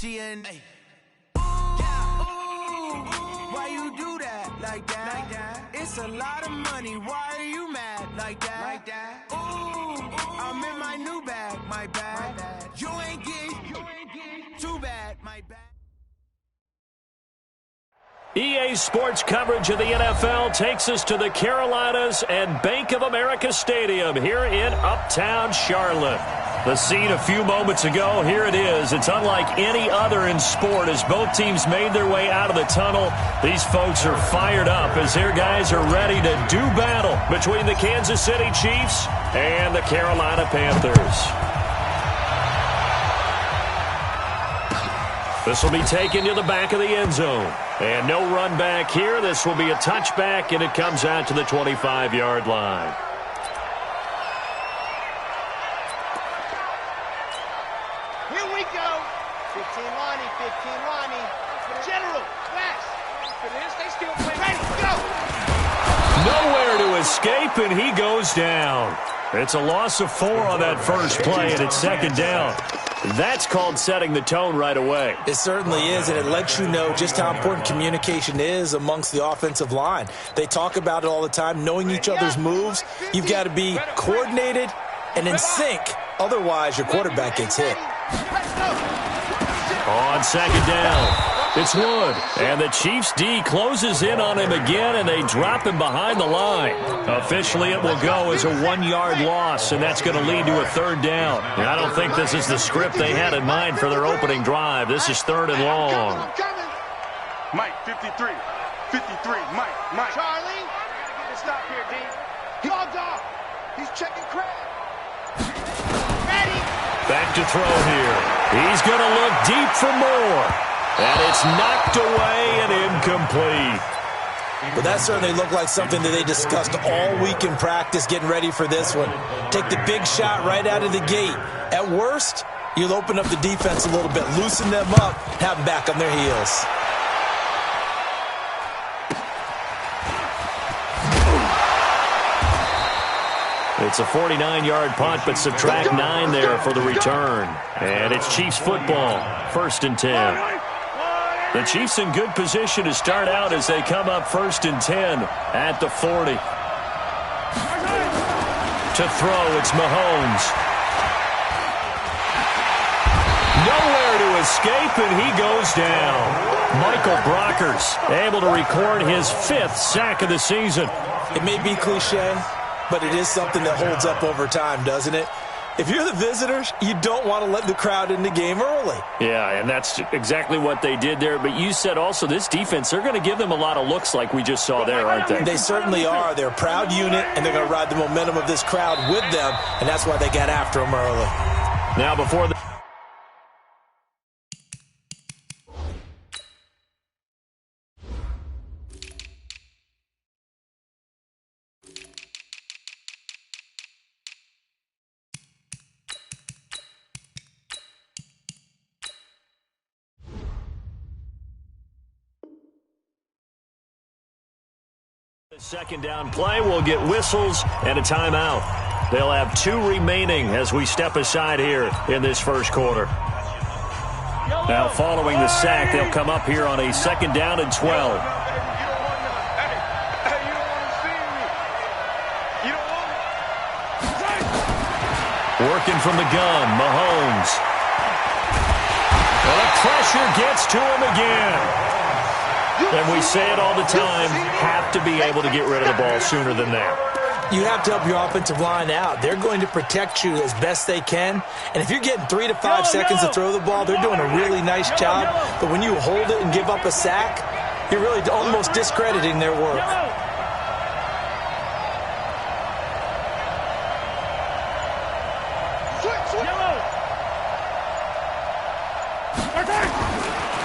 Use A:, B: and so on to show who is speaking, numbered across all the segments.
A: She in. Hey. Why you do that like that? It's a lot of money. Why are you mad like that? Ooh, I'm in my new bag, my bad. You ain't get too bad, my bad.
B: EA Sports coverage of the NFL takes us to the Carolinas and Bank of America Stadium here in Uptown Charlotte. The scene a few moments ago, here it is. It's unlike any other in sport as both teams made their way out of the tunnel. These folks are fired up as their guys are ready to do battle between the Kansas City Chiefs and the Carolina Panthers. This will be taken to the back of the end zone. And no run back here. This will be a touchback, and it comes out to the 25-yard line.
C: Here we go. 15 Lonnie, 15 Lonnie. General, West. For this, they still play. Ready, go.
B: Nowhere to escape, and he goes down. It's a loss of 4 on that first play, and it's second down. That's called setting the tone right away.
D: It certainly is, and it lets you know just how important communication is amongst the offensive line. They talk about it all the time, knowing each other's moves. You've got to be coordinated and in sync. Otherwise, your quarterback gets hit.
B: On second down, it's Wood. And the Chiefs' D closes in on him again, and they drop him behind the line. Officially, it will go as a 1-yard loss, and that's going to lead to a third down. And I don't think this is the script they had in mind for their opening drive. This is third and long.
E: Mike, 53. 53, Mike.
C: Charlie, stop here, D. Dogged off. He's checking Craig. Ready.
B: Back to throw here. He's going to look deep for more. And it's knocked away and incomplete.
D: But that certainly looked like something that they discussed all week in practice getting ready for this one. Take the big shot right out of the gate. At worst, you'll open up the defense a little bit, loosen them up, have them back on their heels.
B: It's a 49-yard punt, but subtract 9 there for the return. And it's Chiefs football, 1st and 10. The Chiefs in good position to start out as they come up 1st and 10 at the 40. To throw, it's Mahomes. Nowhere to escape, and he goes down. Michael Brockers able to record his 5th sack of the season.
D: It may be cliche, but it is something that holds up over time, doesn't it? If you're the visitors, you don't want to let the crowd in the game early.
B: Yeah, and that's exactly what they did there. But you said also this defense, they're going to give them a lot of looks like we just saw there, aren't they?
D: They certainly are. They're a proud unit, and they're going to ride the momentum of this crowd with them, and that's why they got after them early.
B: Now before the second down play, we'll get whistles and a timeout. They'll have 2 remaining as we step aside here in this first quarter. Now following the sack, they'll come up here on a 2nd down and 12. Working from the gun, Mahomes. The pressure gets to him again. And we say it all the time, have to be able to get rid of the ball sooner than that.
D: You have to help your offensive line out. They're going to protect you as best they can. And if you're getting 3 to 5 seconds to throw the ball, they're doing a really nice job. But when you hold it and give up a sack, you're really almost discrediting their work.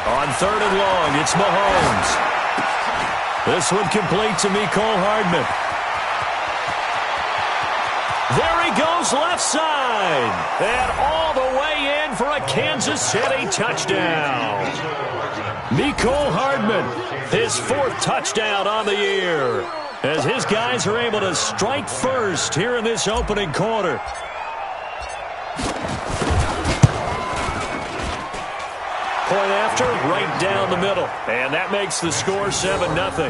B: On 3rd and long, it's Mahomes. This one complete to Mecole Hardman. There he goes left side. And all the way in for a Kansas City touchdown. Mecole Hardman, his 4th touchdown on the year, as his guys are able to strike first here in this opening quarter. Point after, right down the middle. And that makes the score 7-0.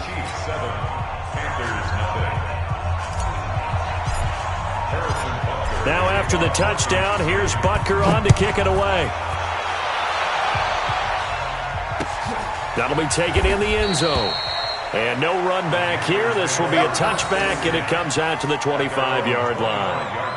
B: Now after the touchdown, here's Butker on to kick it away. That'll be taken in the end zone. And no run back here. This will be a touchback, and it comes out to the 25-yard line.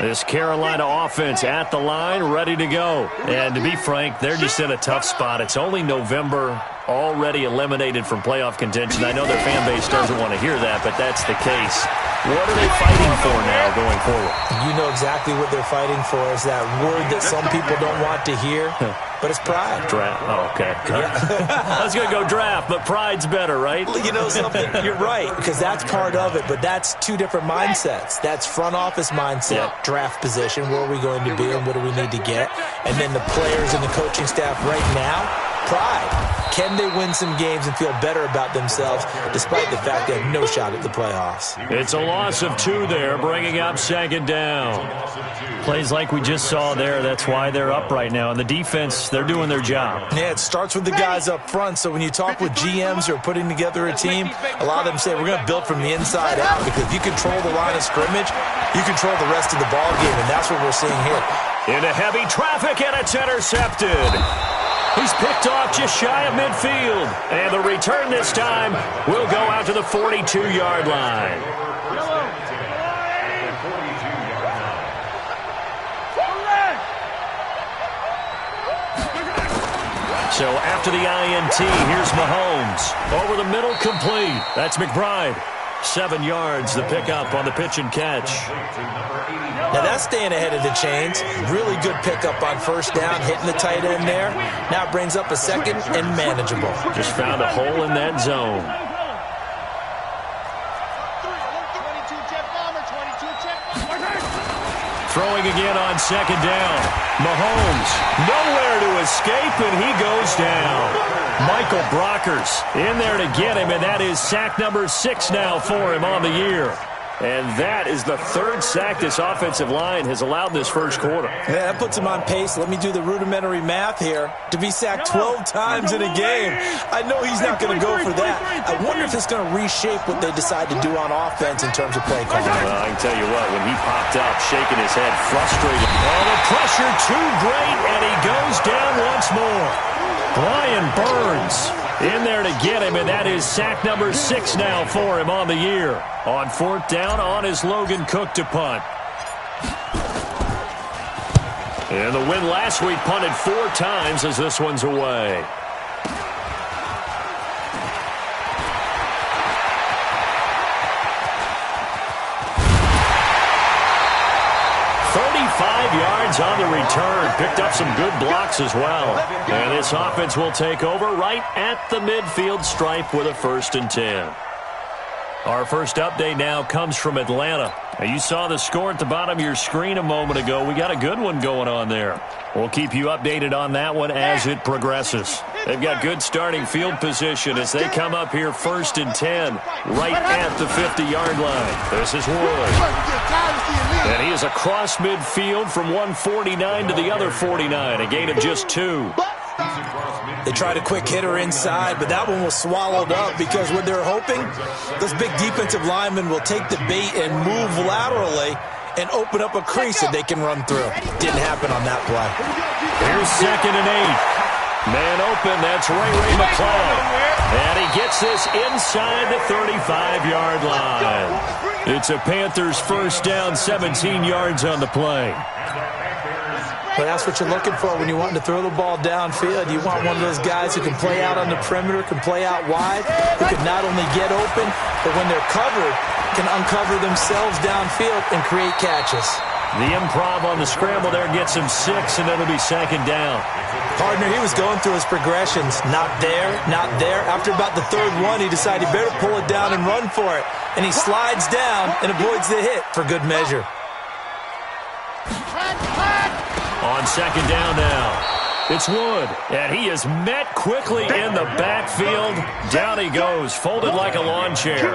B: This Carolina offense at the line, ready to go. And to be frank, they're just in a tough spot. It's only November, already eliminated from playoff contention. I know their fan base doesn't want to hear that, but that's the case. What are they fighting for now going forward?
D: You know exactly what they're fighting for is that word that some people don't want to hear, but it's pride.
B: Draft. Oh, okay. I was going to go draft, but pride's better, right?
D: You know something? You're right, because that's part of it, but that's two different mindsets. That's front office mindset, draft position, where are we going to be and what do we need to get? And then the players and the coaching staff right now, pride. Can they win some games and feel better about themselves despite the fact they have no shot at the playoffs?
B: It's a loss of 2 there, bringing up second down. Plays like we just saw there, that's why they're up right now. And the defense, they're doing their job.
D: Yeah, it starts with the guys up front. So when you talk with GMs who are putting together a team, a lot of them say we're going to build from the inside out, because if you control the line of scrimmage, you control the rest of the ball game, and that's what we're seeing here.
B: Into heavy traffic, and it's intercepted. He's picked off just shy of midfield. And the return this time will go out to the 42-yard line. So after the INT, here's Mahomes. Over the middle, complete. That's McBride. 7 yards, the pickup on the pitch and catch.
D: Now that's staying ahead of the chains. Really good pickup on first down, hitting the tight end there. Now it brings up a second and manageable.
B: Just found a hole in that zone. Throwing again on second down. Mahomes, nowhere to escape, and he goes down. Michael Brockers in there to get him, and that is sack number 6 now for him on the year. And that is the 3rd sack this offensive line has allowed this first quarter.
D: Yeah, that puts him on pace. Let me do the rudimentary math here. To be sacked 12 times in a game, I know he's not going to go for that. I wonder if it's going to reshape what they decide to do on offense in terms of play calling.
B: Well, I can tell you what, when he popped up, shaking his head, frustrated. Oh, the pressure too great, and he goes down once more. Brian Burns in there to get him, and that is sack number 6 now for him on the year. On 4th down, on his Logan Cook to punt. And the win last week, punted 4 times as this one's away. Yards on the return. Picked up some good blocks as well. And this offense will take over right at the midfield stripe with a 1st and 10. Our first update now comes from Atlanta. Now, you saw the score at the bottom of your screen a moment ago. We got a good one going on there. We'll keep you updated on that one as it progresses. They've got good starting field position as they come up here 1st and 10 right at the 50-yard line. This is Wood. And he is across midfield from one 49 to the other 49, a gain of just 2.
D: They tried a quick hitter inside, but that one was swallowed up because what they're hoping, those big defensive linemen will take the bait and move laterally and open up a crease that they can run through. Didn't happen on that play.
B: Here's 2nd and 8. Man open, that's Ray McCloud. And he gets this inside the 35-yard line. It's a Panthers 1st down, 17 yards on the play.
D: But that's what you're looking for when you're wanting to throw the ball downfield. You want one of those guys who can play out on the perimeter, can play out wide, who can not only get open, but when they're covered, can uncover themselves downfield and create catches.
B: The improv on the scramble there gets him 6, and it'll be 2nd down.
D: Partner, he was going through his progressions. Not there, not there. After about the 3rd one, he decided he better pull it down and run for it. And he slides down and avoids the hit for good measure.
B: On 2nd down now. It's Wood, and he is met quickly in the backfield. Down he goes, folded like a lawn chair.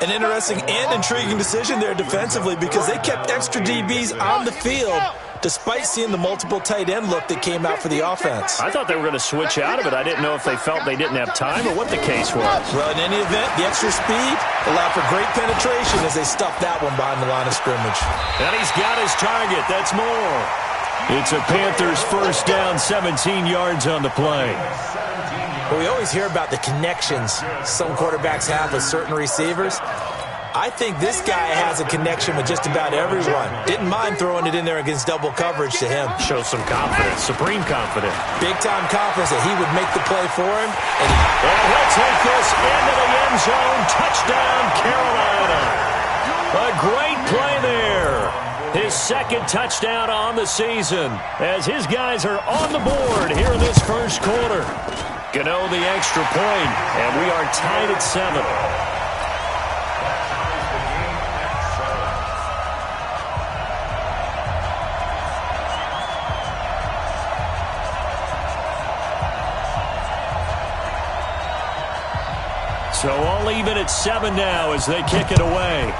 D: An interesting and intriguing decision there defensively because they kept extra DBs on the field despite seeing the multiple tight end look that came out for the offense.
B: I thought they were going to switch out of it. I didn't know if they felt they didn't have time or what the case was.
D: Well, in any event, the extra speed allowed for great penetration as they stuffed that one behind the line of scrimmage.
B: And he's got his target. That's more. It's a Panthers first down, 17 yards on the play.
D: Well, we always hear about the connections some quarterbacks have with certain receivers. I think this guy has a connection with just about everyone. Didn't mind throwing it in there against double coverage to him.
B: Shows some confidence, supreme confidence.
D: Big-time confidence that he would make the play for him.
B: And he'll take this into the end zone. Touchdown, Carolina. A great play there. His second touchdown on the season as his guys are on the board here in this first quarter. Gano the extra point, and we are tied at 7. So all even at 7 now as they kick it away.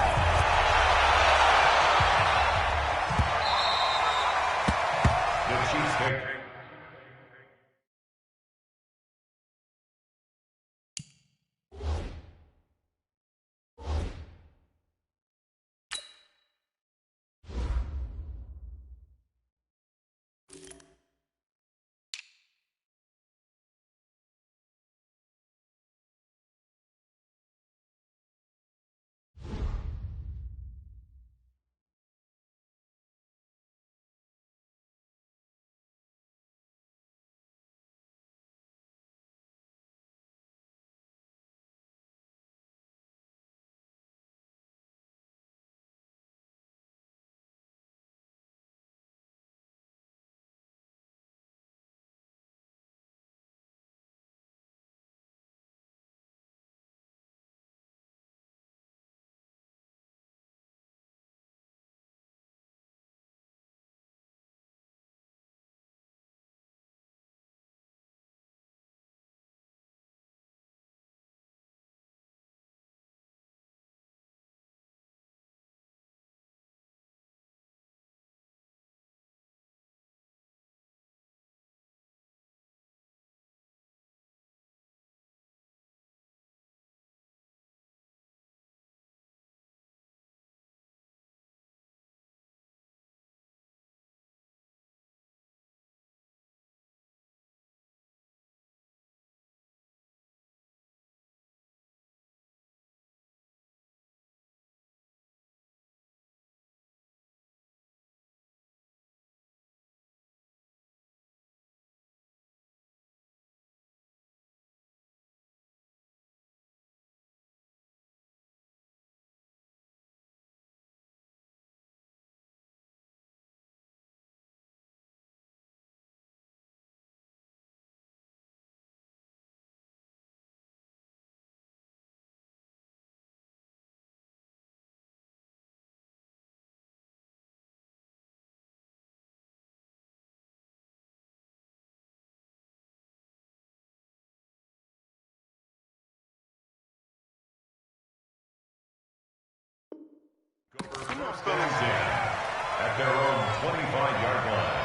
F: Goes in at their own 25-yard line.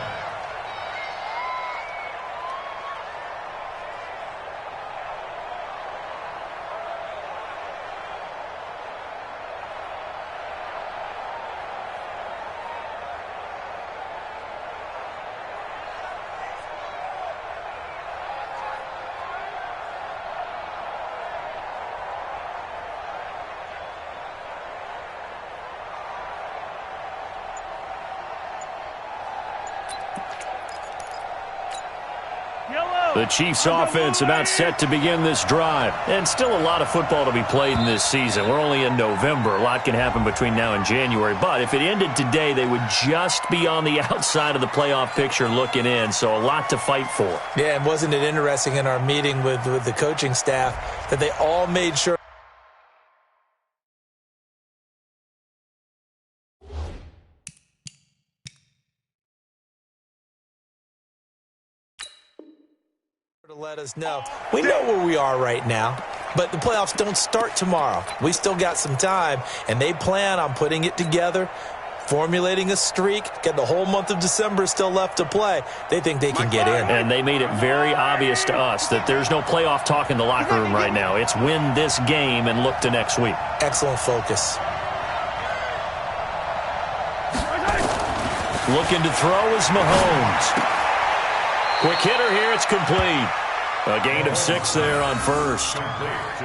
B: The Chiefs offense about set to begin this drive. And still a lot of football to be played in this season. We're only in November. A lot can happen between now and January. But if it ended today, they would just be on the outside of the playoff picture looking in. So a lot to fight for.
D: Yeah, and wasn't it interesting in our meeting with the coaching staff that they all made sure To let us know. We know where we are right now, but the playoffs don't start tomorrow. We still got some time, and they plan on putting it together, formulating a streak, getting the whole month of December still left to play. They think they can get in.
B: And they made it very obvious to us that there's no playoff talk in the locker room right now. It's win this game and look to next week.
D: Excellent focus.
B: Looking to throw is Mahomes. Quick hitter here, it's complete. A gain of 6 there on first.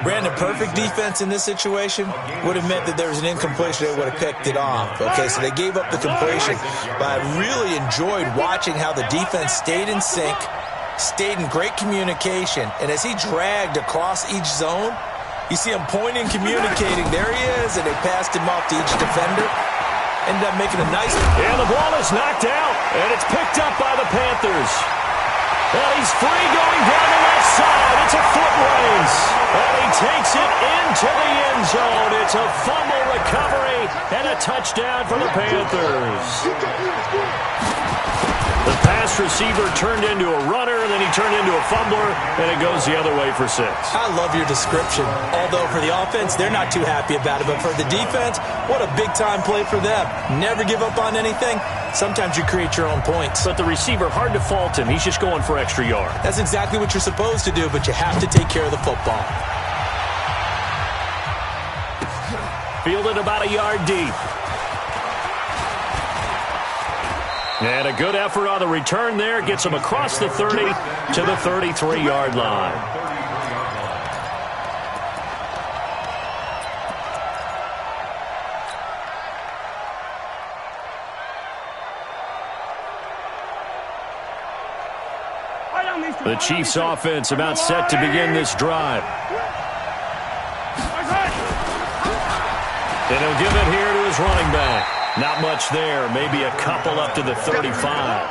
D: Brandon, perfect defense in this situation would have meant that there was an incompletion. They would have picked it off. Okay, so they gave up the completion, but I really enjoyed watching how the defense stayed in sync, stayed in great communication, and as he dragged across each zone, you see him pointing, communicating. There he is, and they passed him off to each defender. Ended up making a nice...
B: And the ball is knocked out, and it's picked up by the Panthers. And he's free going down the left side. It's a foot race. And he takes it into the end zone. It's a fumble recovery and a touchdown for the Panthers. The pass receiver turned into a runner, then he turned into a fumbler, and it goes the other way for 6.
D: I love your description. Although for the offense, they're not too happy about it. But for the defense, what a big-time play for them. Never give up on anything. Sometimes you create your own points.
B: But the receiver, hard to fault him. He's just going for extra yard.
D: That's exactly what you're supposed to do, but you have to take care of the football.
B: Fielded about a yard deep. And a good effort on the return there. Gets him across the 30 to the 33-yard line. The Chiefs offense about set to begin this drive. And he'll give it here to his running back. Not much there, maybe a couple up to the 35.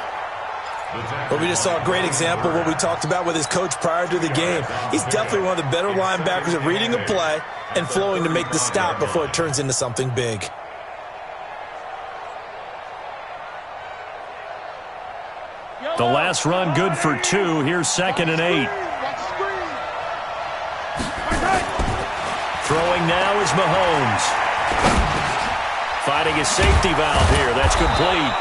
D: Well, we just saw a great example of what we talked about with his coach prior to the game. He's definitely one of the better linebackers at reading a play and flowing to make the stop before it turns into something big.
B: The last run good for 2. Here's 2nd and 8. Throwing now is Mahomes. Finding his safety valve here. That's complete.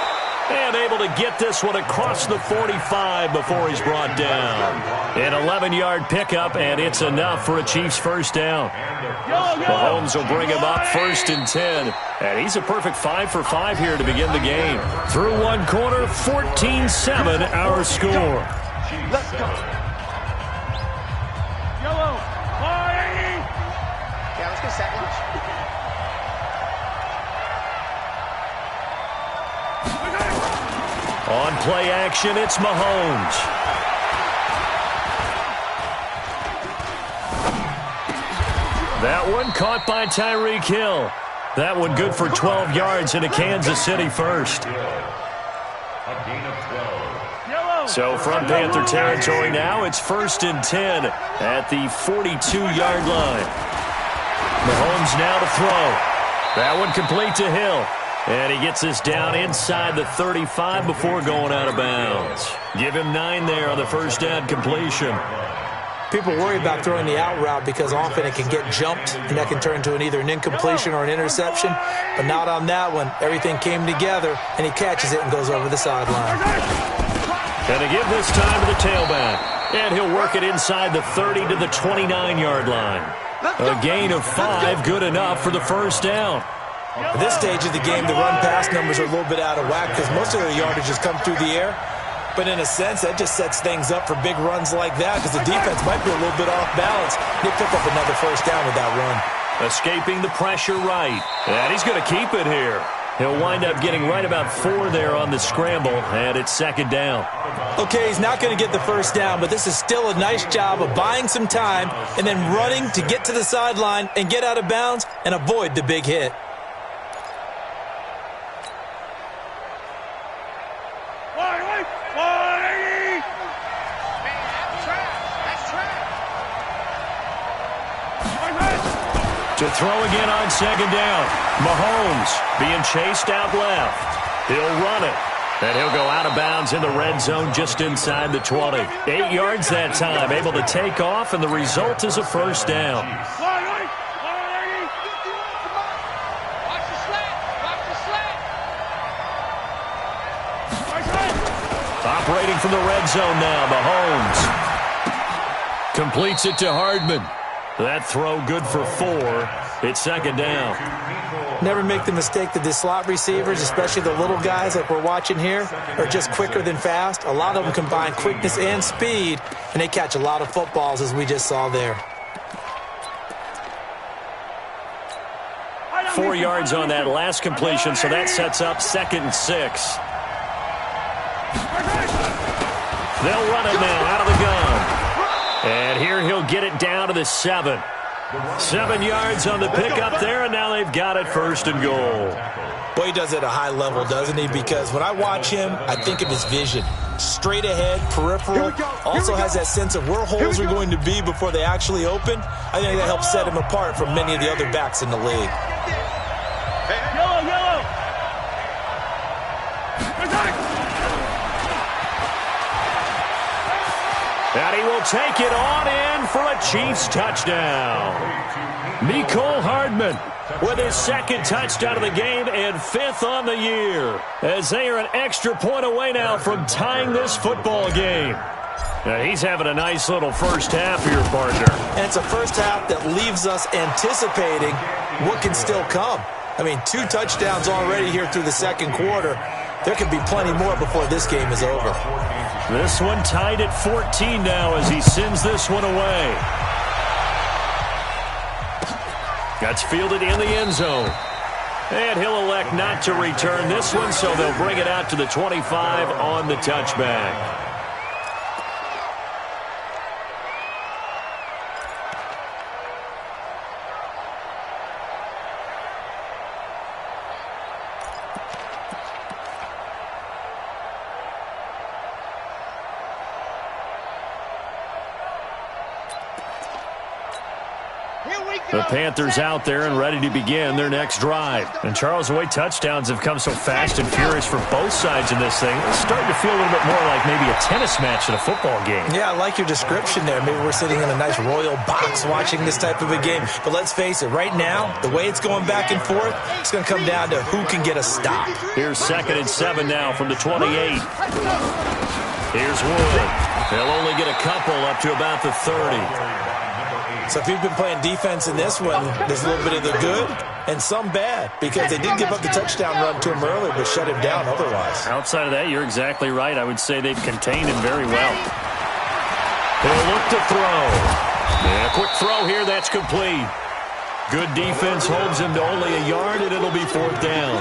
B: And able to get this one across the 45 before he's brought down. An 11-yard pickup, and it's enough for a Chiefs first down. Mahomes will bring him up 1st and 10. And he's a perfect 5 for 5 here to begin the game. Through one quarter, 14-7 our score.
C: Let's go. Yellow. Yeah, let's get sack lunch.
B: On play action, it's Mahomes. That one caught by Tyreek Hill. That one good for 12 yards into Kansas City first. So from Panther territory now, it's 1st and 10 at the 42-yard line. Mahomes now to throw. That one complete to Hill. And he gets this down inside the 35 before going out of bounds. Give him 9 there on the first down completion.
D: People worry about throwing the out route because often it can get jumped, and that can turn into either an incompletion or an interception. But not on that one. Everything came together, and he catches it and goes over the sideline.
B: And to give this time to the tailback. And he'll work it inside the 30 to the 29-yard line. A gain of 5, good enough for the first down.
D: At this stage of the game, the run-pass numbers are a little bit out of whack because most of the yardage has come through the air. But in a sense, that just sets things up for big runs like that because the defense might be a little bit off balance. They pick up another first down with that run.
B: Escaping the pressure right. And he's going to keep it here. He'll wind up getting right about 4 there on the scramble, and it's 2nd down.
D: Okay, he's not going to get the first down, but this is still a nice job of buying some time and then running to get to the sideline and get out of bounds and avoid the big hit.
B: To throw again on 2nd down. Mahomes being chased out left. He'll run it. And he'll go out of bounds in the red zone just inside the 20. 8 yards that time, able to take off, and the result is a first down. Operating from the red zone now, Mahomes. Completes it to Hardman. That throw good for 4. It's second down.
D: Never make the mistake that the slot receivers, especially the little guys like we're watching here, are just quicker than fast. A lot of them combine quickness and speed, and they catch a lot of footballs, as we just saw there.
B: 4 yards on that last completion, so that sets up 2nd and 6. They'll run it now out of the gun. And here he'll get it down to the 7. 7 yards on the pickup there, and now they've got it 1st and goal.
D: Boy, he does it at a high level, doesn't he? Because when I watch him, I think of his vision. Straight ahead, peripheral. Also has that sense of where holes are going to be before they actually open. I think that helps set him apart from many of the other backs in the league.
C: Yellow.
B: And he will take it on in for a Chiefs touchdown. Mecole Hardman with his 2nd touchdown of the game and 5th on the year, as they are an extra point away now from tying this football game. Now he's having a nice little first half here, partner.
D: And it's a first half that leaves us anticipating what can still come. I mean, 2 touchdowns already here through the 2nd quarter. There could be plenty more before this game is over.
B: This one tied at 14 now as he sends this one away. That's fielded in the end zone. And he'll elect not to return this one, so they'll bring it out to the 25 on the touchback. The Panthers out there and ready to begin their next drive. And Charles, the way touchdowns have come so fast and furious for both sides in this thing, it's starting to feel a little bit more like maybe a tennis match at a football game.
D: Yeah, I like your description there. Maybe we're sitting in a nice royal box watching this type of a game. But let's face it, right now, the way it's going back and forth, it's going to come down to who can get a stop.
B: Here's 2nd and 7 now from the 28. Here's Wood. They'll only get a couple up to about the 30.
D: So if you've been playing defense in this one, there's a little bit of the good and some bad, because they did give up the touchdown run to him earlier but shut him down otherwise.
B: Outside of that, you're exactly right. I would say they've contained him very well. He'll look to throw. Yeah, quick throw here. That's complete. Good defense holds him to only a yard, and it'll be 4th down.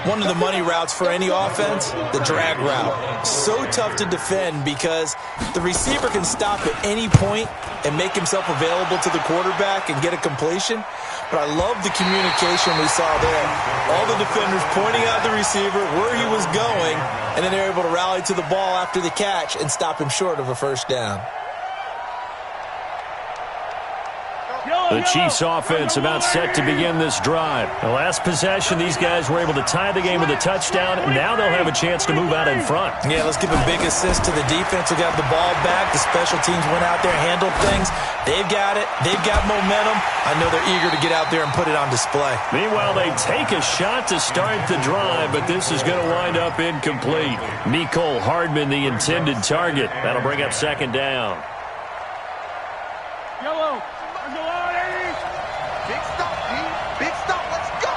D: One of the money routes for any offense, the drag route. So tough to defend because the receiver can stop at any point and make himself available to the quarterback and get a completion. But I love the communication we saw there. All the defenders pointing out the receiver, where he was going, and then they're able to rally to the ball after the catch and stop him short of a first down.
B: The Chiefs offense about set to begin this drive. The last possession, these guys were able to tie the game with a touchdown, and now they'll have a chance to move out in front.
D: Yeah, let's give a big assist to the defense who got the ball back. The special teams went out there, handled things. They've got it. They've got momentum. I know they're eager to get out there and put it on display.
B: Meanwhile, they take a shot to start the drive, but this is going to wind up incomplete. Mecole Hardman, the intended target. That'll bring up 2nd down.
C: Yellow. Big stop, let's go!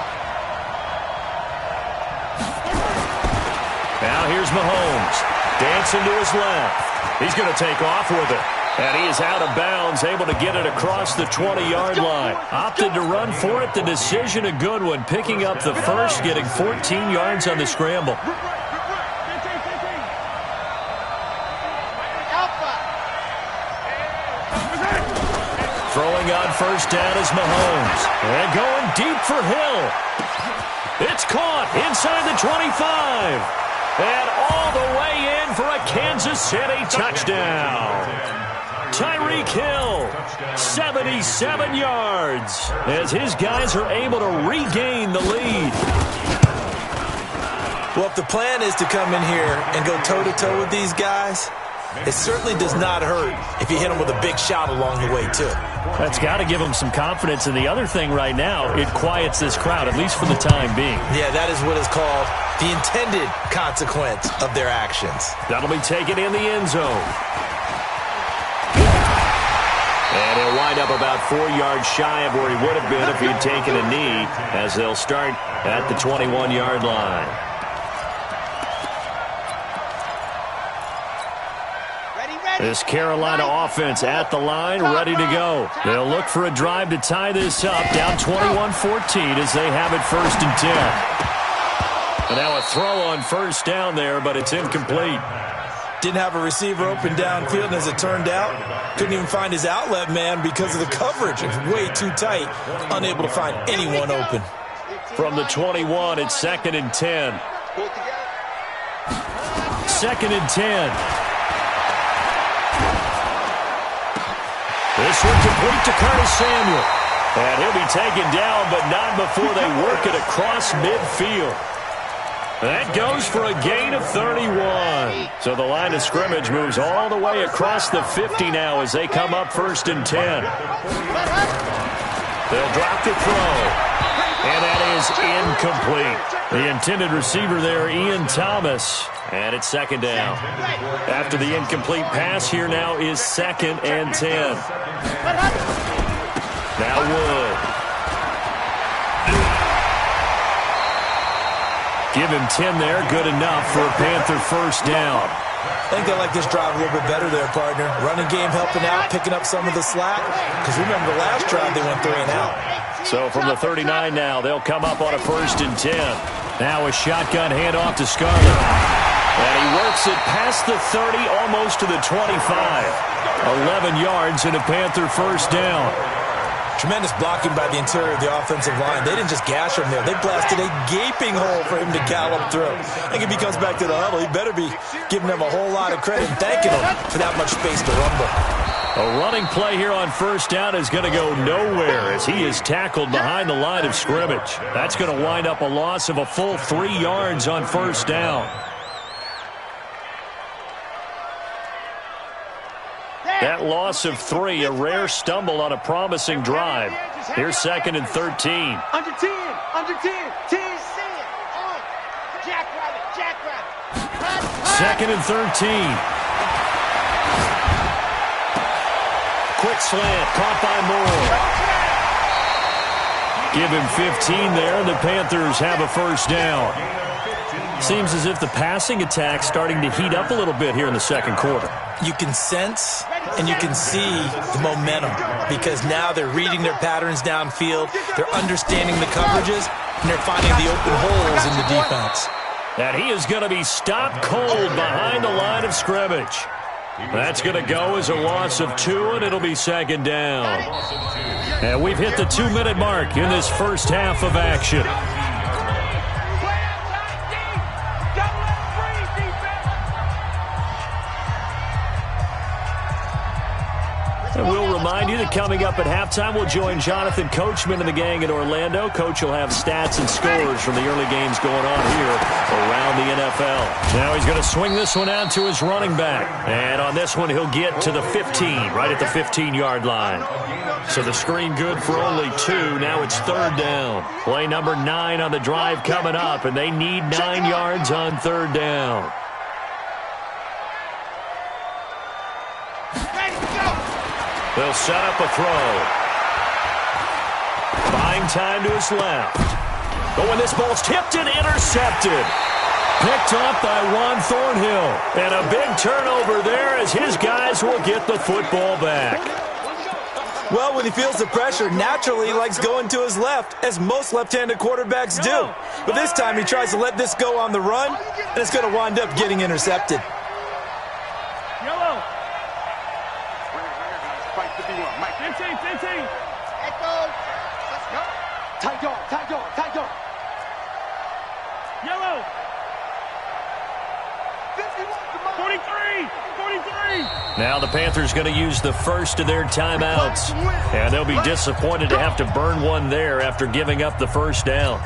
B: Now here's Mahomes. Dancing to his left. He's going to take off with it. And he is out of bounds, able to get it across the 20-yard line. Opted to run for it. The decision a good one. Picking up the first, getting 14 yards on the scramble. Throwing on first down is Mahomes. And going deep for Hill. It's caught inside the 25. And all the way in for a Kansas City touchdown. Tyreek Hill, 77 yards, as his guys are able to regain the lead.
D: Well, if the plan is to come in here and go toe-to-toe with these guys, it certainly does not hurt if you hit them with a big shot along the way, too.
B: That's got to give them some confidence. And the other thing right now, it quiets this crowd, at least for the time being.
D: Yeah, that is what is called the intended consequence of their actions.
B: That'll be taken in the end zone. And he'll wind up about 4 yards shy of where he would have been if he'd taken a knee, as they'll start at the 21-yard line. This Carolina offense at the line, ready to go. They'll look for a drive to tie this up, down 21-14 as they have it 1st and 10. And now a throw on 1st down there, but it's incomplete.
D: Didn't have a receiver open downfield, and as it turned out, couldn't even find his outlet man because of the coverage. It's way too tight, unable to find anyone open.
B: From the 21, it's 2nd and 10. 2nd and 10. This one complete to Curtis Samuel. And he'll be taken down, but not before they work it across midfield. That goes for a gain of 31. So the line of scrimmage moves all the way across the 50 now as they come up 1st and 10. They'll drop the throw. And that is incomplete. The intended receiver there, Ian Thomas. And it's 2nd down. After the incomplete pass, here now is 2nd and 10. Now Wood. Give him 10 there. Good enough for a Panther 1st down.
D: I think they like this drive a little bit better there, partner. Running game helping out, picking up some of the slack. Because remember the last drive, they went 3 and out.
B: So from the 39 now, they'll come up on a 1st and 10. Now a shotgun handoff to Scarlett. And he works it past the 30, almost to the 25. 11 yards and a Panther 1st down.
D: Tremendous blocking by the interior of the offensive line. They didn't just gash him there. They blasted a gaping hole for him to gallop through. I think if he comes back to the huddle, he better be giving them a whole lot of credit and thanking them for that much space to rumble.
B: A running play here on 1st down is going to go nowhere as he is tackled behind the line of scrimmage. That's going to wind up a loss of a full 3 yards on 1st down. That loss of 3, a rare stumble on a promising drive. Here's 2nd and 13.
C: Under 10, under 10, 10, on. Jackrabbit.
B: 2nd and 13. Quick slant, caught by Moore. Give him 15 there, and the Panthers have a 1st down. Seems as if the passing attack's starting to heat up a little bit here in the 2nd quarter.
D: You can sense and you can see the momentum because now they're reading their patterns downfield, they're understanding the coverages, and they're finding the open holes in the defense.
B: And he is going to be stopped cold behind the line of scrimmage. That's going to go as a loss of 2, and it'll be 2nd down. And we've hit the 2-minute mark in this first half of action. And we'll remind you that coming up at halftime, we'll join Jonathan Coachman and the gang in Orlando. Coach will have stats and scores from the early games going on here around the NFL. Now he's going to swing this one out to his running back. And on this one, he'll get to the 15, right at the 15-yard line. So the screen good for only 2. Now it's 3rd down. Play number 9 on the drive coming up, and they need 9 yards on 3rd down. They'll set up a throw. Buying time to his left. But when this ball's tipped and intercepted. Picked up by Juan Thornhill. And a big turnover there as his guys will get the football back.
D: Well, when he feels the pressure, naturally he likes going to his left, as most left-handed quarterbacks do. But this time he tries to let this go on the run, and it's going to wind up getting intercepted.
C: Yellow. 15. Echo. Let's go. Tight dog. Yellow. 43.
B: Now the Panthers going to use the first of their timeouts. And they'll be disappointed to have to burn one there after giving up the 1st down.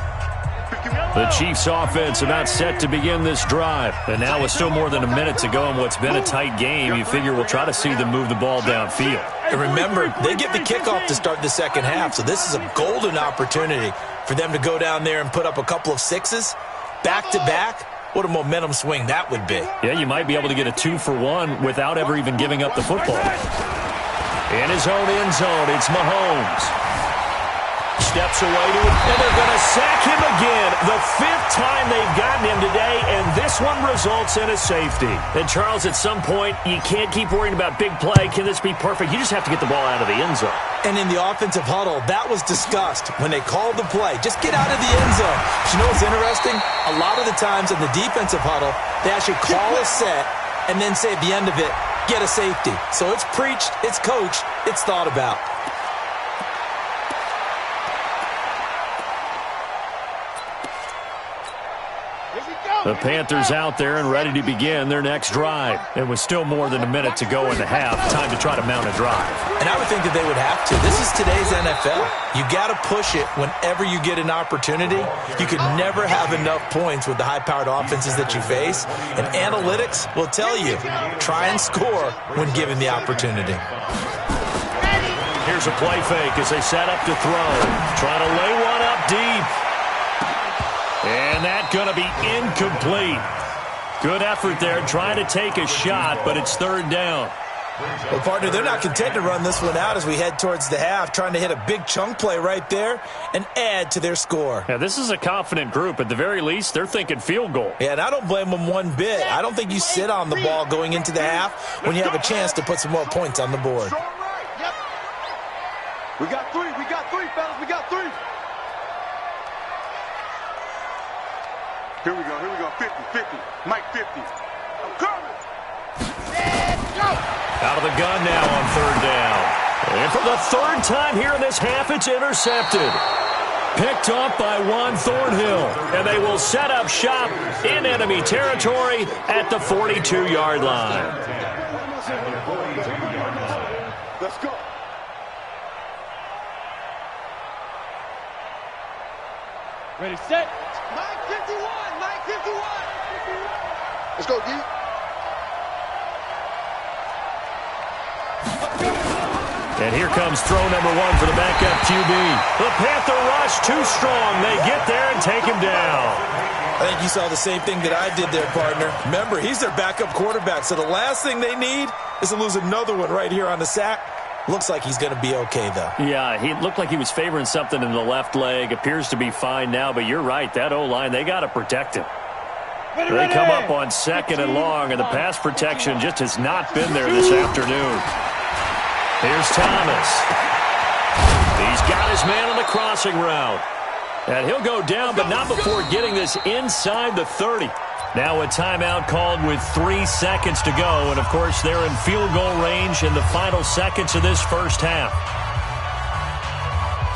B: The Chiefs offense about set to begin this drive. And now with still more than a minute to go in what's been a tight game, you figure we'll try to see them move the ball downfield.
D: And remember, they get the kickoff to start the second half, so this is a golden opportunity for them to go down there and put up a couple of sixes back-to-back. What a momentum swing that would be.
B: Yeah, you might be able to get a 2-for-1 without ever even giving up the football. In his own end zone, it's Mahomes. Steps away to it, and they're going to sack him again. The 5th time they've gotten him today, and this one results in a safety. And, Charles, at some point, you can't keep worrying about big play. Can this be perfect? You just have to get the ball out of the end zone.
D: And in the offensive huddle, that was discussed when they called the play. Just get out of the end zone. But you know what's interesting? A lot of the times in the defensive huddle, they actually call a set and then say at the end of it, get a safety. So it's preached, it's coached, it's thought about.
B: The Panthers out there and ready to begin their next drive. And with still more than a minute to go in the half, time to try to mount a drive.
D: And I would think that they would have to. This is today's NFL. You got to push it whenever you get an opportunity. You can never have enough points with the high-powered offenses that you face. And analytics will tell you, try and score when given the opportunity.
B: Here's a play fake as they set up to throw. Trying to lay one up deep. And that's going to be incomplete. Good effort there, trying to take a shot, but it's 3rd down.
D: Well, partner, they're not content to run this one out as we head towards the half, trying to hit a big chunk play right there and add to their score.
B: Yeah, this is a confident group. At the very least, they're thinking field goal.
D: Yeah, and I don't blame them one bit. I don't think you sit on the ball going into the half when you have a chance to put some more points on the board.
E: We got three, fellas, we got 3. Here we go, 50, Mike 50. I'm coming.
C: Let's go.
B: Out of the gun now on 3rd down. And for the 3rd time here in this half, it's intercepted. Picked off by Juan Thornhill. And they will set up shop in enemy territory at the 42-yard line.
E: Let's go.
C: Ready, set. Mike 51.
E: Let's go, D.
B: And here comes throw number 1 for the backup QB. The Panther rush too strong. They get there and take him down.
D: I think you saw the same thing that I did there, partner. Remember, he's their backup quarterback, so the last thing they need is to lose another one right here on the sack. Looks like he's going to be okay, though.
B: Yeah, he looked like he was favoring something in the left leg. Appears to be fine now, but you're right. That O-line, they got to protect him. They come up on 2nd and long, and the pass protection just has not been there this afternoon. Here's Thomas. He's got his man on the crossing route. And he'll go down, but not before getting this inside the 30. Now a timeout called with 3 seconds to go. And, of course, they're in field goal range in the final seconds of this first half.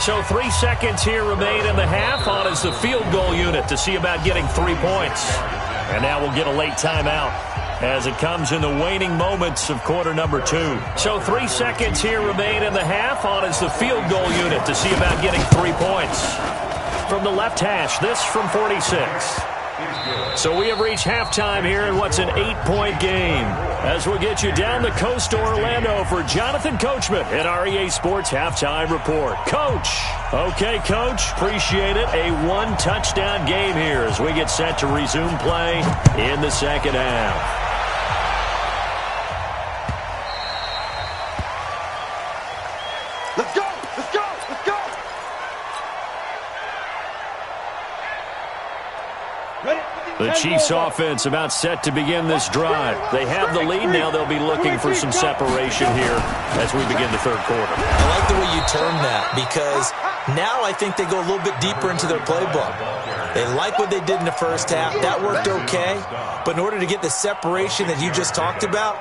B: So 3 seconds here remain in the half. On is the field goal unit to see about getting 3 points. And now we'll get a late timeout as it comes in the waning moments of quarter number 2. So 3 seconds here remain in the half. On is the field goal unit to see about getting 3 points. From the left hash, this from 46. So we have reached halftime here in what's an 8-point game. As we'll get you down the coast to Orlando for Jonathan Coachman in our EA Sports Halftime Report. Coach. Okay, Coach. Appreciate it. A 1-touchdown game here as we get set to resume play in the second half.
E: Let's go, let's go, let's go.
B: The Chiefs offense about set to begin this drive. They have the lead. Now they'll be looking for some separation here as we begin the third quarter.
D: I like the way you term that because now I think they go a little bit deeper into their playbook. They like what they did in the first half. That worked okay. But in order to get the separation that you just talked about,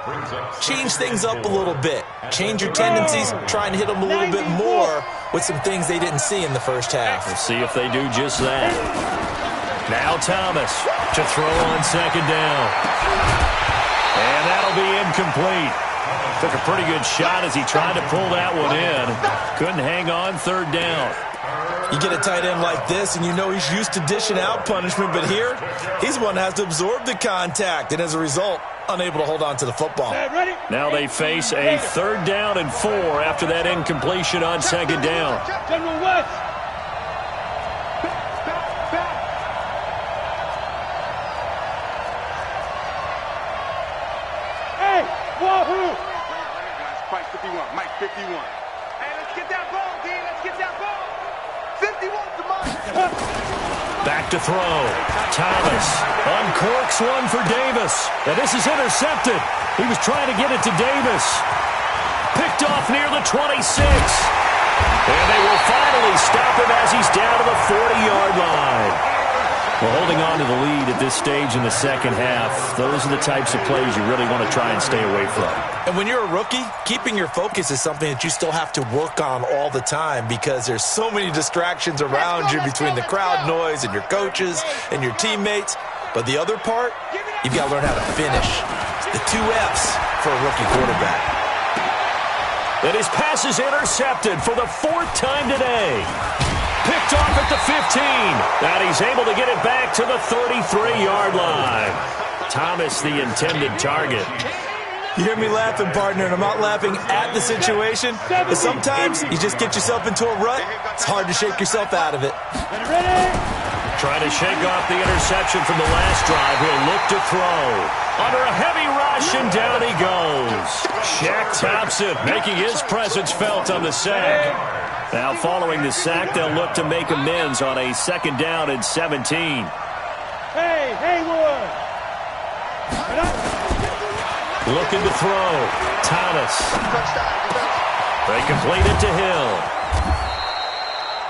D: change things up a little bit. Change your tendencies. Try and hit them a little bit more with some things they didn't see in the first half.
B: We'll see if they do just that. Now Thomas to throw on second down. And that'll be incomplete. Took a pretty good shot as he tried to pull that one in. Couldn't hang on third down.
D: You get a tight end like this, and you know he's used to dishing out punishment, but here, he's one that has to absorb the contact, and as a result, unable to hold on to the football.
B: Now they face a 3rd down and 4 after that incompletion on 2nd down.
C: General West. Hey, Wahoo!
E: Mike 51, Mike 51. Hey, let's get that ball, D. Let's get that ball. 51 to Mike.
B: Back to throw. Thomas uncorks one for Davis. And this is intercepted. He was trying to get it to Davis. Picked off near the 26. And they will finally stop him as he's down to the 40-yard line. Well, holding on to the lead at this stage in the second half, those are the types of plays you really want to try and stay away from.
D: And when you're a rookie, keeping your focus is something that you still have to work on all the time because there's so many distractions around you between the crowd noise and your coaches and your teammates. But the other part, you've got to learn how to finish. The 2 F's for a rookie quarterback.
B: And his pass is intercepted for the 4th time today. Picked off at the 15. And he's able to get it back to the 33-yard line. Thomas, the intended target.
D: You hear me laughing, partner, and I'm not laughing at the situation. But sometimes you just get yourself into a rut. It's hard to shake yourself out of it.
B: Trying to shake off the interception from the last drive. He'll look to throw. Under a heavy rush, and down he goes. Shaq Thompson making his presence felt on the sack. Now following the sack, they'll look to make amends on a 2nd down and 17.
C: Hey, Haywood.
B: Looking to throw. Thomas. They complete it to Hill.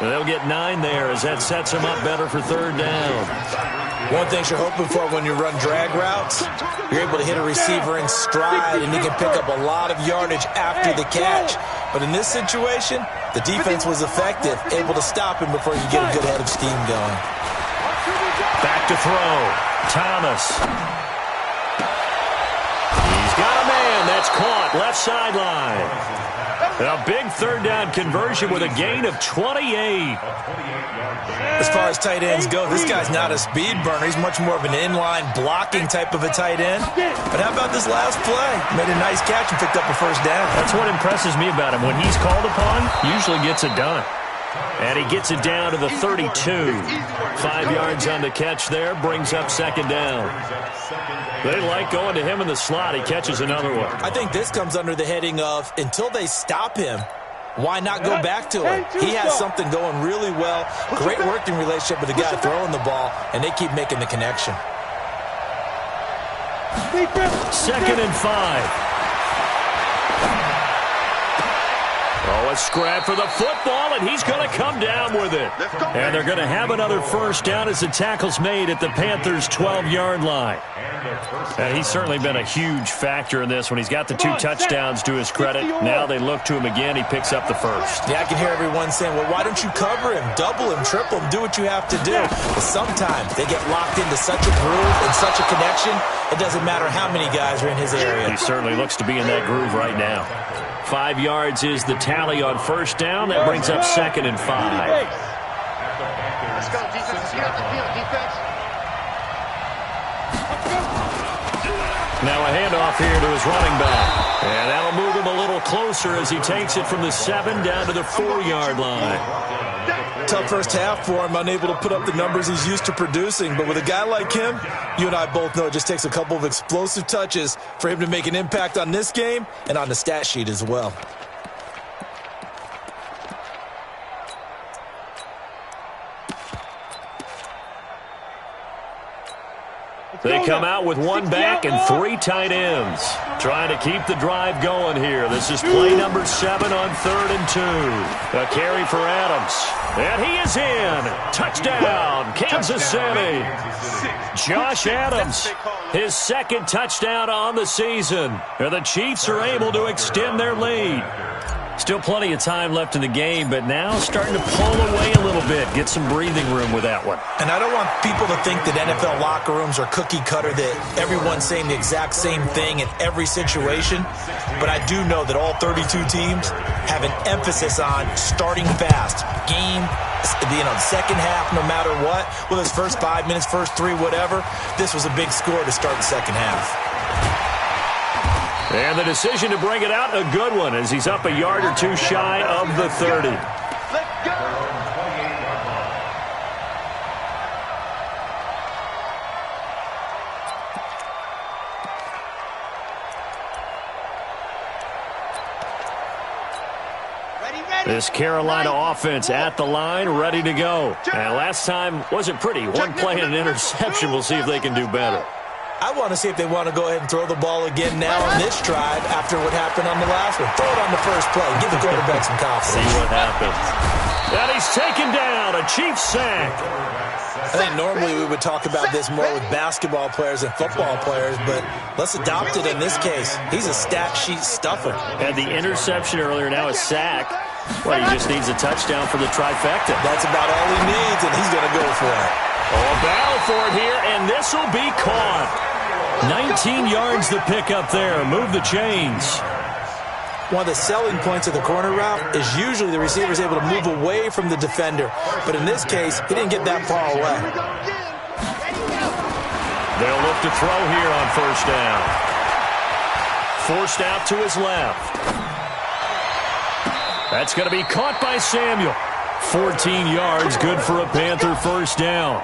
B: They'll get 9 there as that sets him up better for 3rd down.
D: One thing you're hoping for when you run drag routes, you're able to hit a receiver in stride and you can pick up a lot of yardage after the catch. But in this situation, the defense was effective, able to stop him before you get a good head of steam going.
B: Back to throw. Thomas. He's got a man. That's caught. Left sideline. A big 3rd down conversion with a gain of 28.
D: As far as tight ends go, this guy's not a speed burner. He's much more of an inline blocking type of a tight end. But how about this last play? Made a nice catch and picked up a 1st down.
B: That's what impresses me about him. When he's called upon, usually gets it done. And he gets it down to the 32. 5 yards on the catch there, brings up 2nd down. They like going to him in the slot. He catches another one.
D: I think this comes under the heading of, until they stop him, why not go back to him? He has something going really well. Great working relationship with the guy throwing the ball, and they keep making the connection.
B: 2nd and 5. Oh, a scrap for the football, and he's going to come down with it. And they're going to have another 1st down as the tackle's made at the Panthers' 12-yard line. And he's certainly been a huge factor in this when he's got the 2 touchdowns to his credit. Now they look to him again. He picks up the 1st.
D: Yeah, I can hear everyone saying, well, why don't you cover him, double him, triple him, do what you have to do. But sometimes they get locked into such a groove and such a connection, it doesn't matter how many guys are in his area.
B: He certainly looks to be in that groove right now. 5 yards is the tally on 1st down. That brings up 2nd and 5.
C: Let's go, defense. Get off the field, defense.
B: Now a handoff here to his running back. And that'll move him a little closer as he takes it from the 7 down to the 4-yard line.
D: Tough first half for him, unable to put up the numbers he's used to producing. But with a guy like him, you and I both know it just takes a couple of explosive touches for him to make an impact on this game and on the stat sheet as well.
B: They come out with 1 back and 3 tight ends. Trying to keep the drive going here. This is play number 7 on 3rd and 2. A carry for Adams. And he is in. Touchdown, Kansas City. Josh Adams, his 2nd touchdown on the season. And the Chiefs are able to extend their lead. Still plenty of time left in the game, but now starting to pull away a little bit. Get some breathing room with that one.
D: And I don't want people to think that NFL locker rooms are cookie cutter, that everyone's saying the exact same thing in every situation. But I do know that all 32 teams have an emphasis on starting fast. Game, second half, no matter what. Whether it's first 5 minutes, first 3, whatever. This was a big score to start the second half.
B: And the decision to bring it out, a good one, as he's up a yard or two shy of the 30.
E: Let's go.
B: This Carolina offense at the line, ready to go. And last time wasn't pretty. One play and an interception. We'll see if they can do better.
D: I want to see if they want to go ahead and throw the ball again now on this drive after what happened on the last one. Throw it on the first play. Give the quarterback some confidence.
B: See what happens. And he's taken down. A Chiefs sack.
D: I think normally we would talk about this more with basketball players and football players, but let's adopt it in this case. He's a stat sheet stuffer.
B: Had the interception earlier, now a sack. Well, he just needs a touchdown for the trifecta.
D: That's about all he needs, and he's going to go for it.
B: Oh, a battle for it here, and this will be caught. 19 yards the pick up there. Move the chains.
D: One of the selling points of the corner route is usually the receiver is able to move away from the defender. But in this case, he didn't get that far away.
B: They'll look to throw here on first down. Forced out to his left. That's going to be caught by Samuel. 14 yards, good for a Panther first down.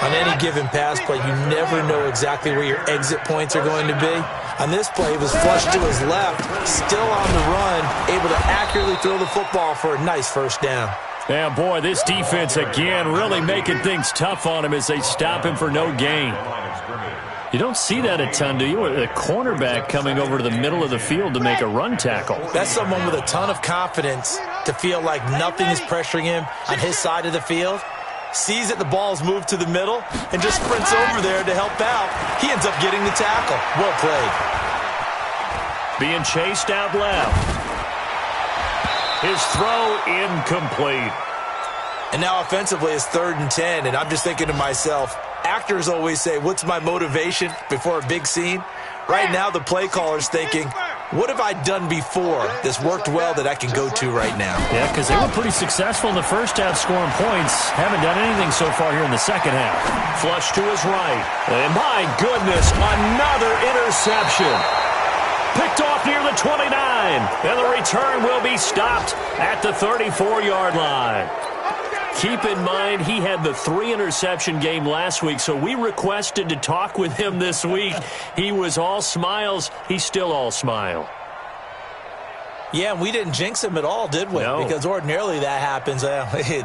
D: On any given pass play, you never know exactly where your exit points are going to be. On this play, he was flushed to his left, still on the run, able to accurately throw the football for a nice first down.
B: Yeah, boy, this defense again really making things tough on him as they stop him for no gain. You don't see that a ton, do you? A cornerback coming over to the middle of the field to make a run tackle.
D: That's someone with a ton of confidence to feel like nothing is pressuring him on his side of the field. Sees that the ball's moved to the middle and just sprints over there to help out. He ends up getting the tackle. Well played.
B: Being chased out left. His throw incomplete.
D: And now offensively it's 3rd and 10, and I'm just thinking to myself, actors always say, what's my motivation before a big scene? Right now the play caller's thinking, what have I done before that's worked well that I can go to right now?
B: Yeah, because they were pretty successful in the first half scoring points. Haven't done anything so far here in the second half. Flush to his right. And my goodness, another interception. Picked off near the 29. And the return will be stopped at the 34-yard line. Keep in mind, he had the 3-interception game last week, so we requested to talk with him this week. He was all smiles. He's still all smile.
D: Yeah, and we didn't jinx him at all, did we?
B: No.
D: Because ordinarily that happens,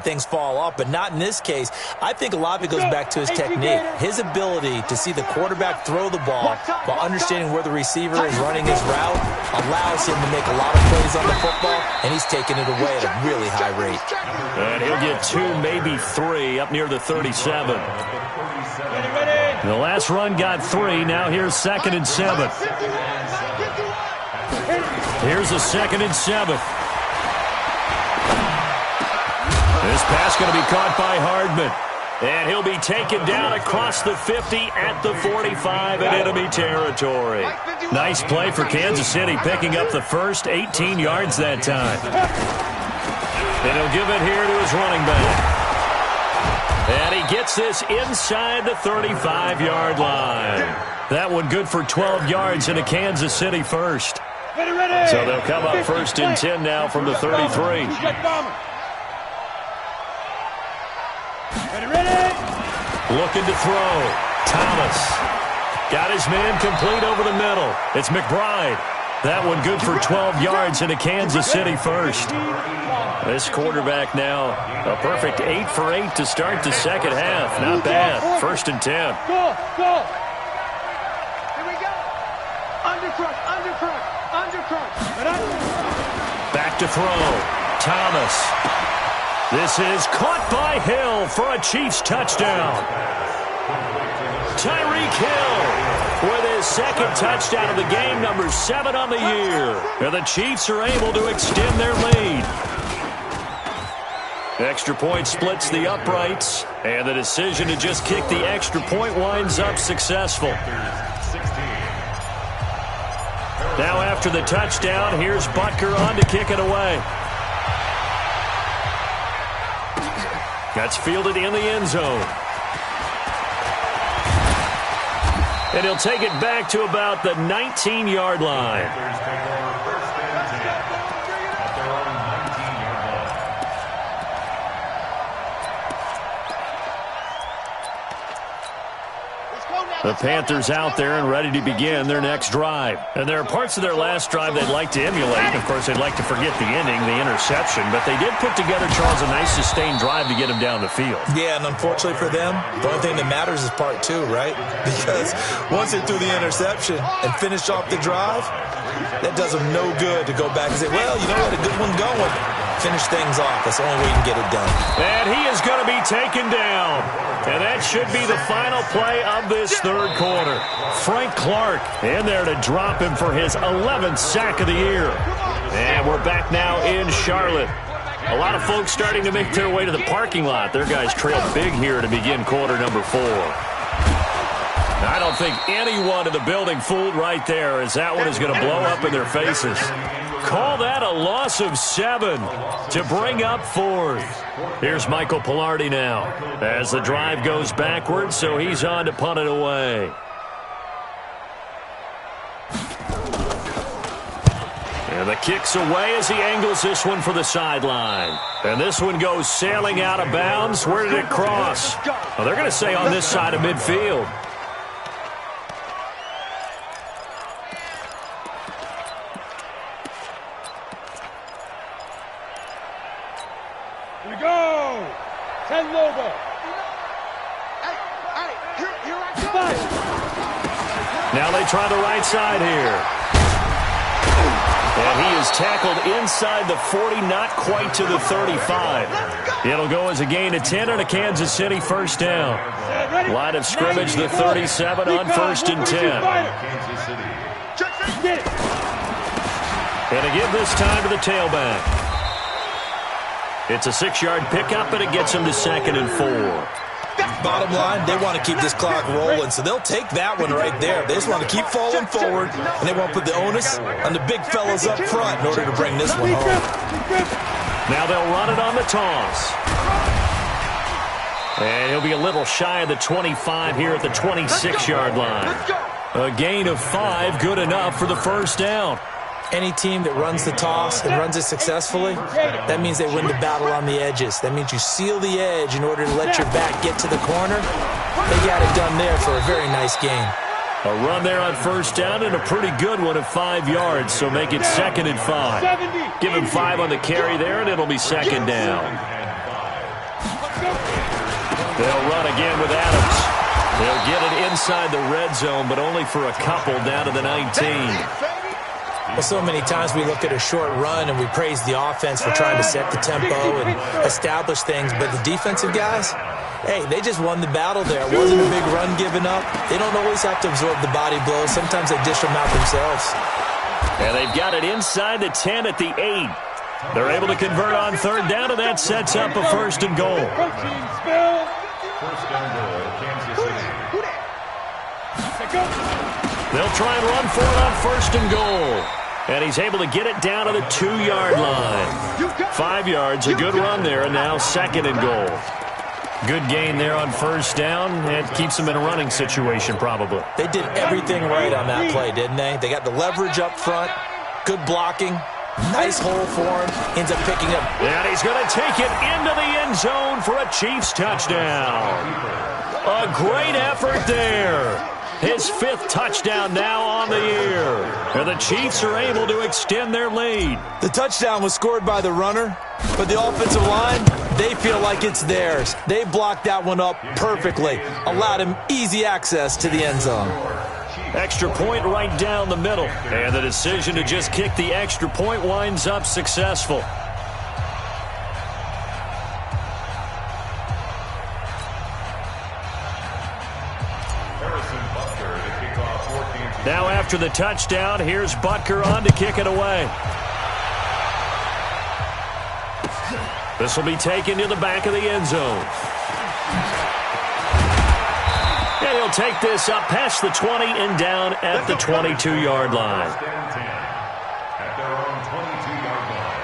D: things fall off, but not in this case. I think a lot of it goes back to his technique, his ability to see the quarterback throw the ball while understanding where the receiver is running his route allows him to make a lot of plays on the football, and he's taking it away at a really high rate.
B: And he'll get 2, maybe 3, up near the 37. The last run got 3. Now here's 2nd and 7. Here's a 2nd and 7. This pass going to be caught by Hardman. And he'll be taken down across the 50 at the 45 in enemy territory. Nice play for Kansas City, picking up the first 18 yards that time. And he'll give it here to his running back. And he gets this inside the 35-yard line. That one good for 12 yards in a Kansas City first. So they'll come up 1st and 10 now from the 33. Looking to throw. Thomas. Got his man complete over the middle. It's McBride. That one good for 12 yards in a Kansas City first. This quarterback now a perfect 8 for 8 to start the second half. Not bad. 1st and 10.
C: Go. Here we go. Undercrush.
B: Back to throw. Thomas. This is caught by Hill for a Chiefs touchdown. Tyreek Hill with his second touchdown of the game, number 7 on the year. And the Chiefs are able to extend their lead. Extra point splits the uprights, and the decision to just kick the extra point winds up successful. Now after the touchdown, here's Butker on to kick it away. That's fielded in the end zone. And he'll take it back to about the 19-yard line. The Panthers out there and ready to begin their next drive. And there are parts of their last drive they'd like to emulate. Of course, they'd like to forget the ending, the interception. But they did put together, Charles, a nice sustained drive to get them down the field.
D: Yeah, and unfortunately for them, the only thing that matters is part 2, right? Because once they threw the interception and finished off the drive, that does them no good to go back and say, well, you know what, a good one going. Finish things off. That's the only way you can get it done.
B: And he is going to be taken down. And that should be the final play of this third quarter. Frank Clark in there to drop him for his 11th sack of the year. And we're back now in Charlotte. A lot of folks starting to make their way to the parking lot. Their guys trailed big here to begin quarter number 4. I don't think anyone in the building fooled right there, as that one is going to blow up in their faces. Call that a loss of 7 to bring up 4th. Here's Michael Pilardi now as the drive goes backwards, so he's on to punt it away. And the kick's away as he angles this one for the sideline. And this one goes sailing out of bounds. Where did it cross? Well, they're going to say on this side of midfield. Now they try the right side here. And he is tackled inside the 40, not quite to the 35. It'll go as a gain of 10 and a Kansas City first down. Line of scrimmage, the 37 on 1st and 10. And again this time to the tailback. It's a 6-yard pickup, and it gets him to 2nd and 4.
D: Bottom line, they want to keep this clock rolling, so they'll take that one right there. They just want to keep falling forward, and they won't put the onus on the big fellas up front in order to bring this one home.
B: Now they'll run it on the toss. And he'll be a little shy of the 25 here at the 26-yard line. A gain of 5, good enough for the first down.
D: Any team that runs the toss and runs it successfully, that means they win the battle on the edges. That means you seal the edge in order to let your back get to the corner. They got it done there for a very nice gain.
B: A run there on first down and a pretty good one of 5 yards, so make it 2nd and 5. Give him 5 on the carry there, and it'll be 2nd down. They'll run again with Adams. They'll get it inside the red zone, but only for a couple down to the 19.
D: Well, so many times we look at a short run and we praise the offense for trying to set the tempo and establish things, but the defensive guys, hey, they just won the battle there. It wasn't a big run given up. They don't always have to absorb the body blows. Sometimes they dish them out themselves.
B: And they've got it inside the 10 at the 8. They're able to convert on 3rd down, and that sets up a 1st and goal.
F: 1st and goal, Kansas City.
B: They'll try and run for it on 1st and goal. And he's able to get it down to the 2-yard line. 5 yards, a good run there, and now 2nd and goal. Good gain there on 1st down. It keeps them in a running situation, probably.
D: They did everything right on that play, didn't they? They got the leverage up front, good blocking, nice hole for him, ends up picking up.
B: And he's going to take it into the end zone for a Chiefs touchdown. A great effort there. His 5th touchdown now on the year. And the Chiefs are able to extend their lead.
D: The touchdown was scored by the runner, but the offensive line, they feel like it's theirs. They blocked that one up perfectly, allowed him easy access to the end zone.
B: Extra point right down the middle. And the decision to just kick the extra point winds up successful. Now after the touchdown, here's Butker on to kick it away. This will be taken to the back of the end zone. And he'll take this up past the 20 and down at the 22-yard line.
F: At their own 22-yard line.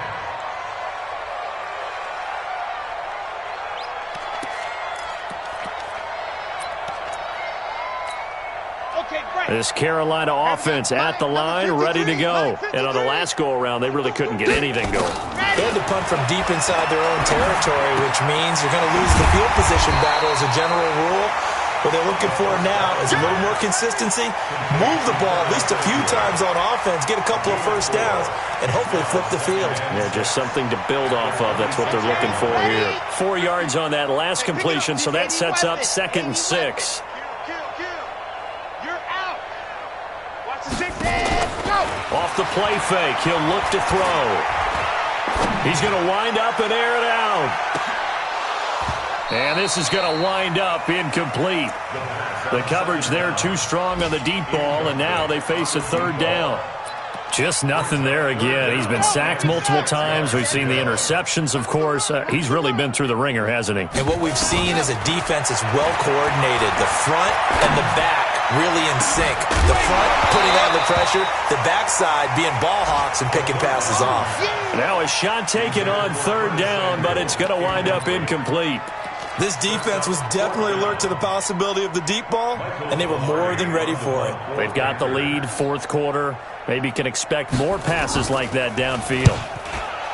B: This Carolina offense at the line, ready to go. And on the last go-around, they really couldn't get anything going.
D: They had to punt from deep inside their own territory, which means you're going to lose the field position battle as a general rule. What they're looking for now is a little more consistency, move the ball at least a few times on offense, get a couple of first downs, and hopefully flip the field.
B: Yeah, just something to build off of. That's what they're looking for here. 4 yards on that last completion, so that sets up 2nd and 6. Off the play fake, he'll look to throw. He's going to wind up and air it out. And this is going to wind up incomplete. The coverage there too strong on the deep ball, and now they face a 3rd down. Just nothing there again. He's been sacked multiple times. We've seen the interceptions, of course. He's really been through the ringer, hasn't he?
D: And what we've seen is a defense that's well coordinated. The front and the back really in sync. The front putting on the pressure, the backside being ball hawks and picking passes off.
B: Now a shot taken on 3rd down, but it's going to wind up incomplete.
D: This defense was definitely alert to the possibility of the deep ball, and they were more than ready for it.
B: They've got the lead, 4th quarter. Maybe can expect more passes like that downfield.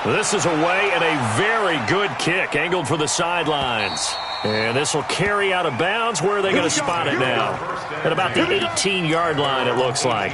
B: This is away and a very good kick, angled for the sidelines. And this will carry out of bounds. Where are they going to spot it now? At about the 18-yard line, it looks like.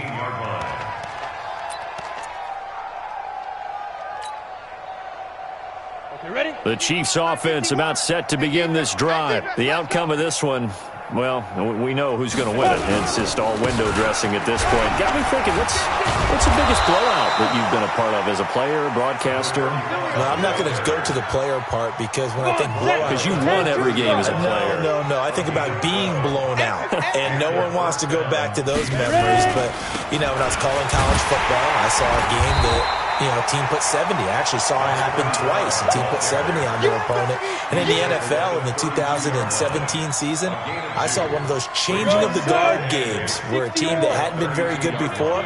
B: The Chiefs offense about set to begin this drive. The outcome of this one, well, we know who's going to win it. It's just all window dressing at this point. Got me thinking, what's the biggest blowout that you've been a part of as a player, broadcaster?
D: No, I'm not going to go to the player part because when I think blowout...
B: Because you won every game as a player.
D: No. I think about being blown out. And no one wants to go back to those memories. But, when I was calling college football, I saw a game that... team put 70. I actually saw it happen twice. A team put 70 on their opponent. And in the NFL, in the 2017 season, I saw one of those changing of the guard games where a team that hadn't been very good before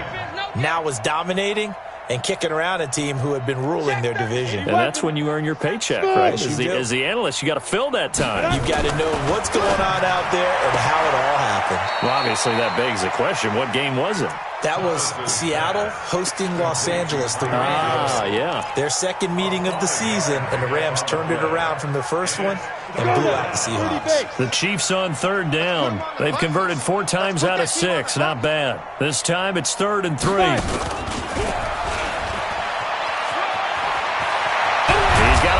D: now was dominating and kicking around a team who had been ruling their division.
B: And that's when you earn your paycheck, right? As the analyst, you got to fill that time.
D: You've got to know what's going on out there and how it all happened.
B: Well, obviously, that begs the question, what game was it?
D: That was Seattle hosting Los Angeles, the Rams.
B: Yeah.
D: Their second meeting of the season, and the Rams turned it around from their first one and blew out the Seahawks.
B: The Chiefs on 3rd down. They've converted 4 times out of 6. Not bad. This time it's 3rd and 3.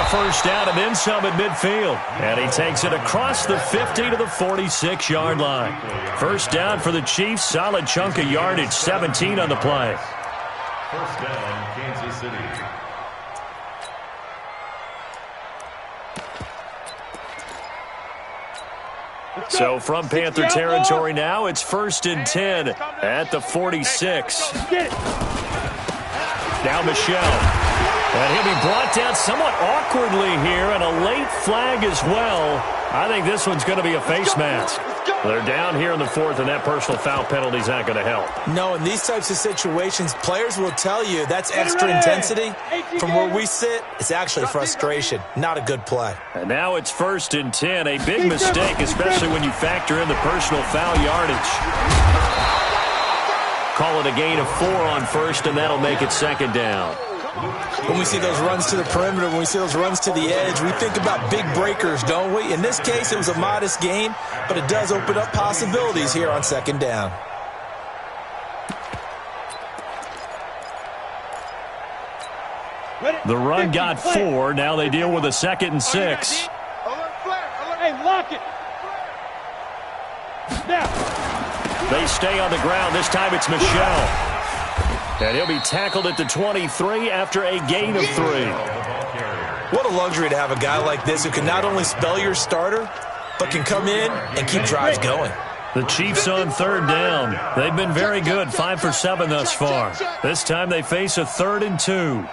B: First down and then some at midfield. And he takes it across the 50 to the 46-yard line. First down for the Chiefs. Solid chunk of yardage. 17 on the play.
F: First down, Kansas City.
B: So from Panther territory now, it's 1st and 10 at the 46. Now Michelle. And he'll be brought down somewhat awkwardly here, and a late flag as well. I think this one's going to be a face mask. They're down here in the 4th, and that personal foul penalty is not going to help.
D: No, in these types of situations, players will tell you that's extra intensity. From where we sit, it's actually frustration, not a good play.
B: And now it's 1st and 10, a big mistake, especially when you factor in the personal foul yardage. Call it a gain of 4 on 1st, and that'll make it 2nd down.
D: When we see those runs to the perimeter, when we see those runs to the edge, we think about big breakers, don't we? In this case, it was a modest gain, but it does open up possibilities here on 2nd down.
B: The run got 4. Now they deal with a 2nd and 6.
C: Hey, lock it. Now.
B: They stay on the ground. This time it's Michelle. And he'll be tackled at the 23 after a gain of 3.
D: What a luxury to have a guy like this who can not only spell your starter, but can come in and keep drives going.
B: The Chiefs on third down. They've been very good, 5 for 7 thus far. This time they face a 3rd and 2.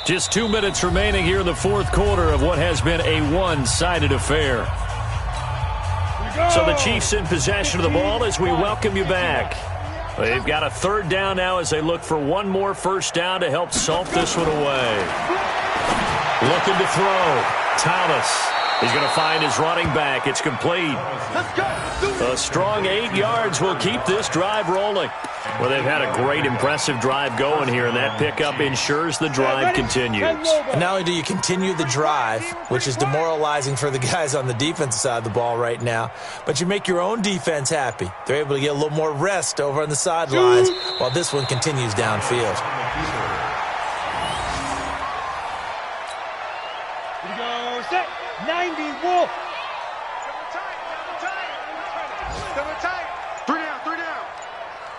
B: Just 2 minutes remaining here in the fourth quarter of what has been a one-sided affair. So the Chiefs in possession of the ball as we welcome you back. They've got a 3rd down now as they look for one more first down to help salt this one away. Looking to throw. Thomas. He's going to find his running back. It's complete. A strong 8 yards will keep this drive rolling. Well, they've had a great, impressive drive going here, and that pickup ensures the drive continues.
D: And not only do you continue the drive, which is demoralizing for the guys on the defensive side of the ball right now, but you make your own defense happy. They're able to get a little more rest over on the sidelines while this one continues downfield.
C: Here we go, set, 90, Wolf.
E: Double tight. 3 down.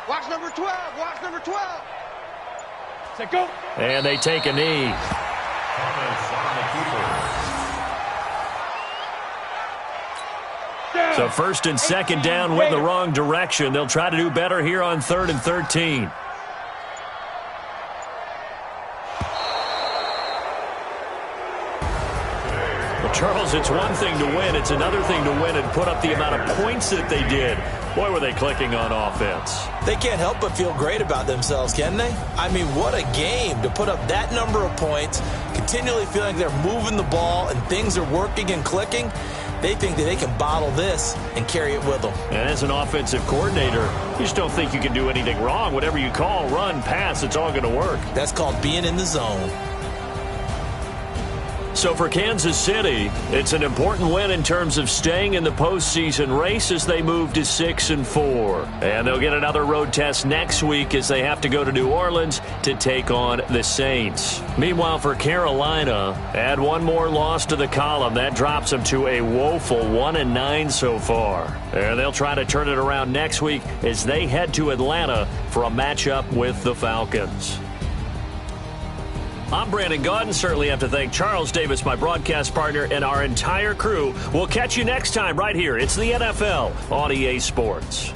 C: Watch number 12. Set, go.
B: And they take a knee. So 1st and 2nd down went the wrong direction. They'll try to do better here on 3rd and 13. Well, Charles, it's one thing to win. It's another thing to win and put up the amount of points that they did. Boy, were they clicking on offense.
D: They can't help but feel great about themselves, can they? I mean, what a game to put up that number of points, continually feeling they're moving the ball and things are working and clicking. They think that they can bottle this and carry it with them.
B: And as an offensive coordinator, you just don't think you can do anything wrong. Whatever you call, run, pass, it's all going to work.
D: That's called being in the zone.
B: So for Kansas City, it's an important win in terms of staying in the postseason race as they move to 6-4. And they'll get another road test next week as they have to go to New Orleans to take on the Saints. Meanwhile, for Carolina, add one more loss to the column. That drops them to a woeful 1-9 so far. And they'll try to turn it around next week as they head to Atlanta for a matchup with the Falcons. I'm Brandon Gaudin. Certainly have to thank Charles Davis, my broadcast partner, and our entire crew. We'll catch you next time right here. It's the NFL on EA Sports.